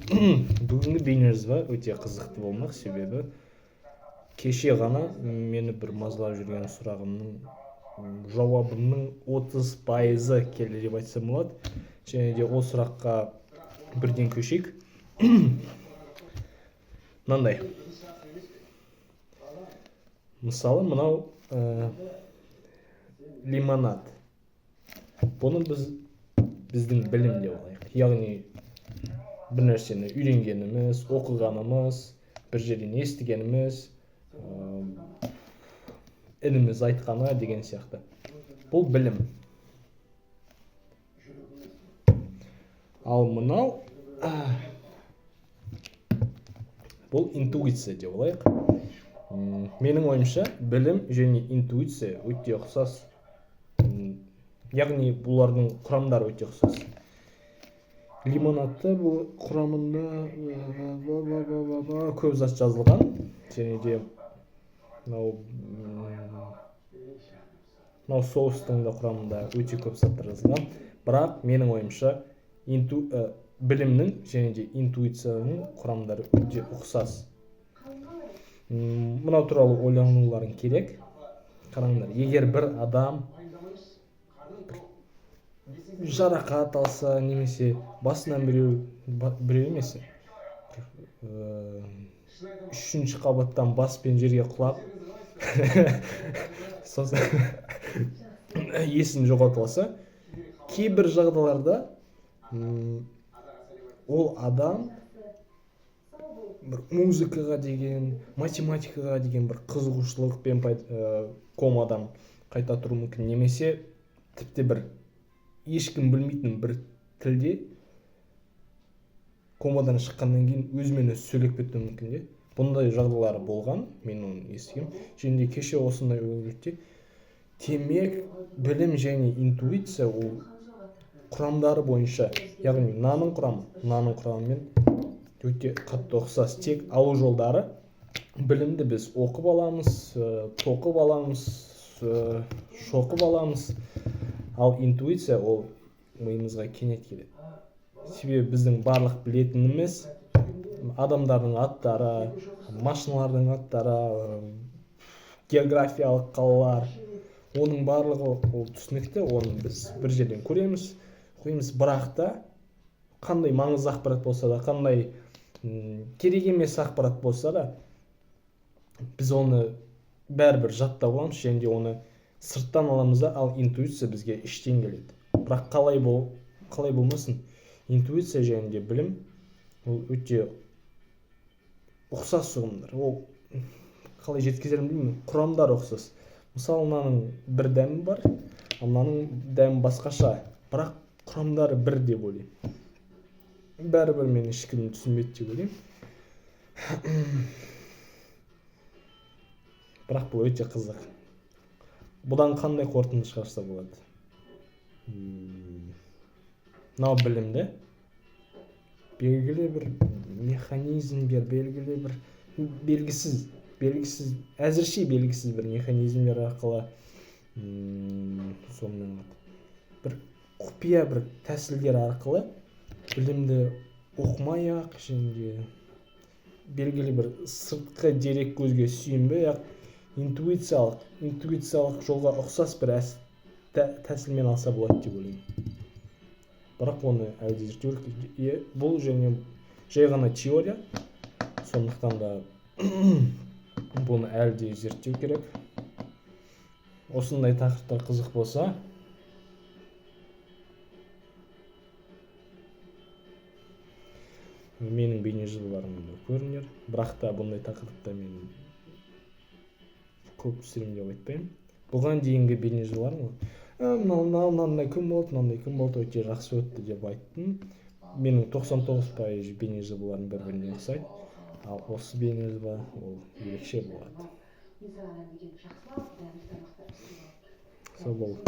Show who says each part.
Speaker 1: Бүгінгі бейнежазба өте қызықты болмақ, себебі кеше ғана мені бір мазалап жүрген сұрағымның жауабының 30% келді деп айтсам болады. Және де ол сұраққа бірден көшейік. Мынандай. Мысалы, мынау лимонад. Бұны біздің білім деп алайық. Яғни бір нәрсені үйренгеніміз, оқығанымыз, бір жерден естігеніміз, ініміз айтқаны деген сияқты. Бұл білім. Ал мынау бұл интуиция деп алайық. Менің ойымша білім және интуиция өте ұқсас. Яғни бұлардың құрамдары өте ұқсас. Лимонадта бұл құрамында көп зат жазылған. Және де мынау соустың да құрамында өте көп заттар жазылған. Бірақ менің ойымша білімнің және де интуицияның құрамдары өте ұқсас. Мынау туралы ойлануларың керек. Қараңдар, егер бір адам жарақат алса, немесе басынан біреу емес, 3-ші қабаттан баспен жерге құлап, есін жоғалтып алса, кейбір жағдайларда ол адам бір музыкаға деген, математикаға деген бір қызығушылықпен комадан қайта тұру мүмкін, немесе тіпті бір ешкім білмейтін бір тілде комадан шыққаннан кейін өзімен өзі сөйлеп кетуі мүмкін. Бұндай жағдайлар болған, мен оны естігем. Және кеше осындай өтті. Демек, білім және интуиция ол құрамдары бойынша, яғни наның құрамымен өте қатты ұқсас. Тек алу жолдары, білімді біз оқып аламыз, тоқып аламыз, шоқып аламыз. Ал интуиция ол миымызға кенет келеді. Себебі біздің барлық білетініміз адамдардың аттары, машиналардың аттары, географиялық қалалар, оның барлығы ол түсінікті, оны біз бір жерден көреміз, қойымыз. Бірақ та қандай маңызды ақпарат болса да, қандай керек емес ақпарат болса да, біз оны бәрібір жаттап аламыз, және де оны сырттан аламыз да, ал интуиция бізге іштен келеді. Бірақ қалай болмасын, интуиция және де білім ол өте ұқсас ұғымдар. Ол қалай жеткізерім білмеймін, құрамдар ұқсас. Мысалы, мынаның бір дәмі бар, мынаның дәмі басқаша, бірақ құрамдары бір деп ойлаймын. Бәрібір мен ешкім түсінбейді деп ойлаймын. Бірақ бұл өте қызық. Бұдан қандай қорытынды шығарса болады? Мынау білімді белгілі бір механизмдер, белгілі бір белгісіз, әзірше белгісіз бір механизмдер арқылы, сонымен бір құпия бір тәсілдер арқылы білімді оқымай-ақ, және белгілі бір сыртқы дерек көзге сүйенбей-ақ интуициялық жолға ұқсас бір тәсілмен алса болады деп ойлаймын. Бірақ оны әлде зерттеу керек. Бұл және жай ғана теория, сондықтан да бұны әлде зерттеу керек. Осындай тақырыптар қызық болса, менің бейнежазбаларымда көріңдер. Бірақ та бұндай тақырыпта мен көп түсірем деп айтпаймын. Бұған дейінгі бейнежазбаларым мынандай күн болды, өте жақсы өтті деп айттым. Менің 99% бейнежазбаларым бір-біріне ұқсайды. Ал осы бейнежазба ол ерекше болады. Сол болды.